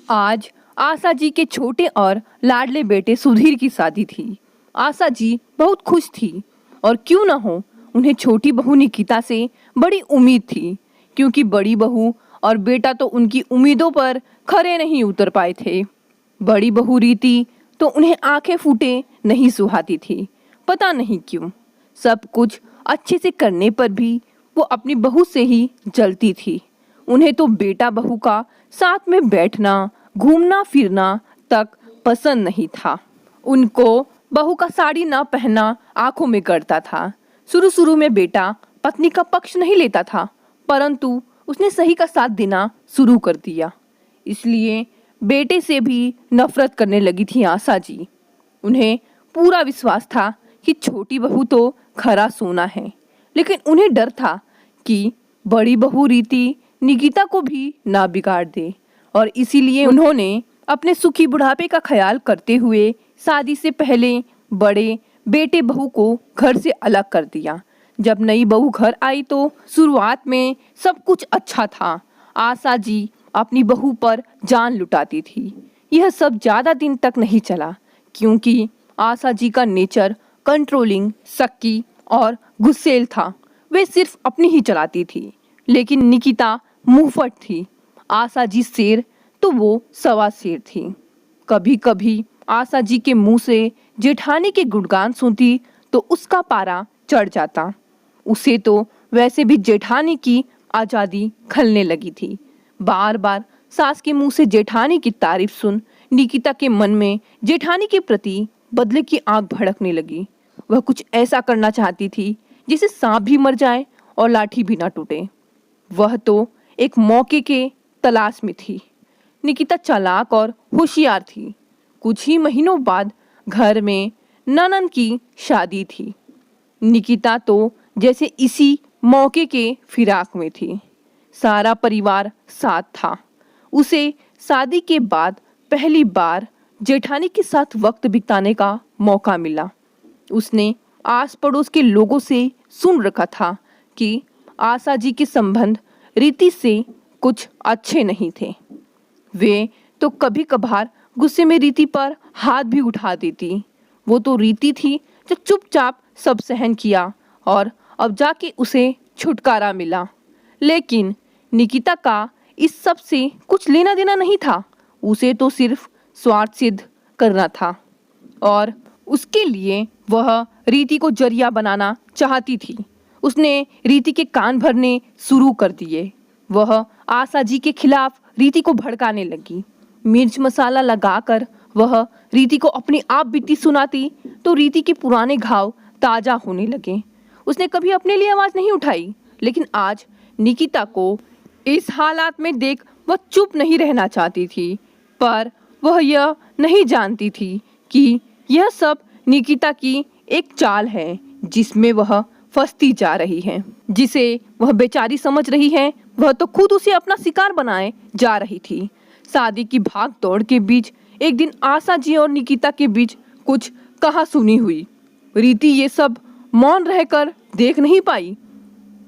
आज आशा जी के छोटे और लाडले बेटे सुधीर की शादी थी। आशा जी बहुत खुश थी और क्यों ना हो, उन्हें छोटी बहू निकिता से बड़ी उम्मीद थी, क्योंकि बड़ी बहू और बेटा तो उनकी उम्मीदों पर खरे नहीं उतर पाए थे। बड़ी बहू रीति तो उन्हें आंखें फूटे नहीं सुहाती थी। पता नहीं क्यों, सब कुछ अच्छे से करने पर भी वो अपनी बहू से ही जलती थी। उन्हें तो बेटा बहू का साथ में बैठना, घूमना फिरना तक पसंद नहीं था। उनको बहू का साड़ी ना पहनना आंखों में गड़ता था। शुरू में बेटा पत्नी का पक्ष नहीं लेता था, परंतु उसने सही का साथ देना शुरू कर दिया। इसलिए बेटे से भी नफरत करने लगी थी आशा जी। उन्हें पूरा विश्वास था कि छोटी बहू तो खरा सोना है, लेकिन उन्हें डर था कि बड़ी बहू रीति निकिता को भी ना बिगाड़ दे, और इसीलिए उन्होंने अपने सुखी बुढ़ापे का ख्याल करते हुए शादी से पहले बड़े बेटे बहू को घर से अलग कर दिया। जब नई बहू घर आई तो शुरुआत में सब कुछ अच्छा था। आशा जी अपनी बहू पर जान लुटाती थी। यह सब ज्यादा दिन तक नहीं चला, क्योंकि आशा जी का नेचर कंट्रोलिंग, शक्की और गुस्सैल था। वे सिर्फ अपनी ही चलाती थी, लेकिन निकिता मुंहफट थी। आशा जी शेर तो वो सवा शेर थी। कभी कभी आशा जी के मुंह से जेठानी के गुणगान सुनती तो उसका पारा चढ़ जाता। उसे तो वैसे भी जेठानी की आजादी खलने लगी थी। बार बार सास के मुंह से जेठानी की तारीफ सुन निकिता के मन में जेठानी के प्रति बदले की आग भड़कने लगी। वह कुछ ऐसा करना चाहती थी जिसे सांप भी मर जाए और लाठी भी ना टूटे। वह तो एक मौके के तलाश में थी। निकिता चालाक और होशियार थी। कुछ ही महीनों बाद घर में ननद की शादी थी। निकिता तो जैसे इसी मौके के फिराक में थी। सारा परिवार साथ था। उसे शादी के बाद पहली बार जेठानी के साथ वक्त बिताने का मौका मिला। उसने आस पड़ोस के लोगों से सुन रखा था कि आशा जी के संबंध रीति से कुछ अच्छे नहीं थे। वे तो कभी कभार गुस्से में रीति पर हाथ भी उठा देती। वो तो रीति थी जो चुपचाप सब सहन किया और अब जाके उसे छुटकारा मिला। लेकिन निकिता का इस सब से कुछ लेना देना नहीं था। उसे तो सिर्फ स्वार्थ सिद्ध करना था, और उसके लिए वह रीति को जरिया बनाना चाहती थी। उसने रीति के कान भरने शुरू कर दिए। वह आशा जी के खिलाफ रीति को भड़काने लगी। मिर्च मसाला लगाकर वह रीति को अपनी आप बीती सुनाती तो रीति के पुराने घाव ताजा होने लगे। उसने कभी अपने लिए आवाज नहीं उठाई, लेकिन आज निकिता को इस हालात में देख वह चुप नहीं रहना चाहती थी। पर वह यह नहीं जानती थी कि यह सब निकिता की एक चाल है, जिसमें वह फंसती जा रही है। जिसे वह बेचारी समझ रही है, वह तो खुद उसे अपना शिकार बनाए जा रही थी। शादी की भाग दौड़ के बीच एक दिन आशा जी और निकिता के बीच कुछ कहा सुनी हुई। रीति ये सब मौन रहकर देख नहीं पाई।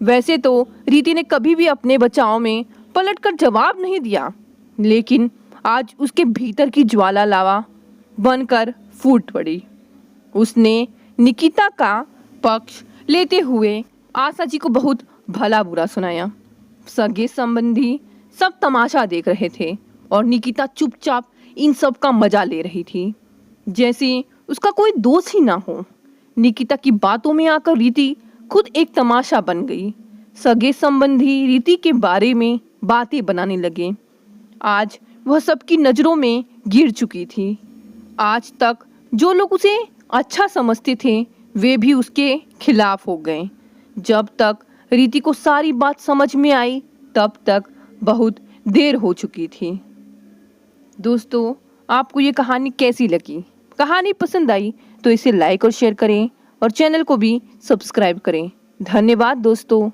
वैसे तो रीति ने कभी भी अपने बचाव में पलटकर जवाब नहीं दिया, लेकिन आज उसके भीतर की ज्वाला लावा बनकर फूट पड़ी। उसने निकिता का पक्ष लेते हुए आशा जी को बहुत भला बुरा सुनाया। सगे संबंधी सब तमाशा देख रहे थे और निकिता चुपचाप इन सब का मजा ले रही थी, जैसे उसका कोई दोष ही ना हो। निकिता की बातों में आकर रीति खुद एक तमाशा बन गई। सगे संबंधी रीति के बारे में बातें बनाने लगे। आज वह सबकी नजरों में गिर चुकी थी। आज तक जो लोग उसे अच्छा समझते थे, वे भी उसके खिलाफ हो गए। जब तक रीति को सारी बात समझ में आई, तब तक बहुत देर हो चुकी थी। दोस्तों, आपको ये कहानी कैसी लगी? कहानी पसंद आई तो इसे लाइक और शेयर करें और चैनल को भी सब्सक्राइब करें। धन्यवाद दोस्तों।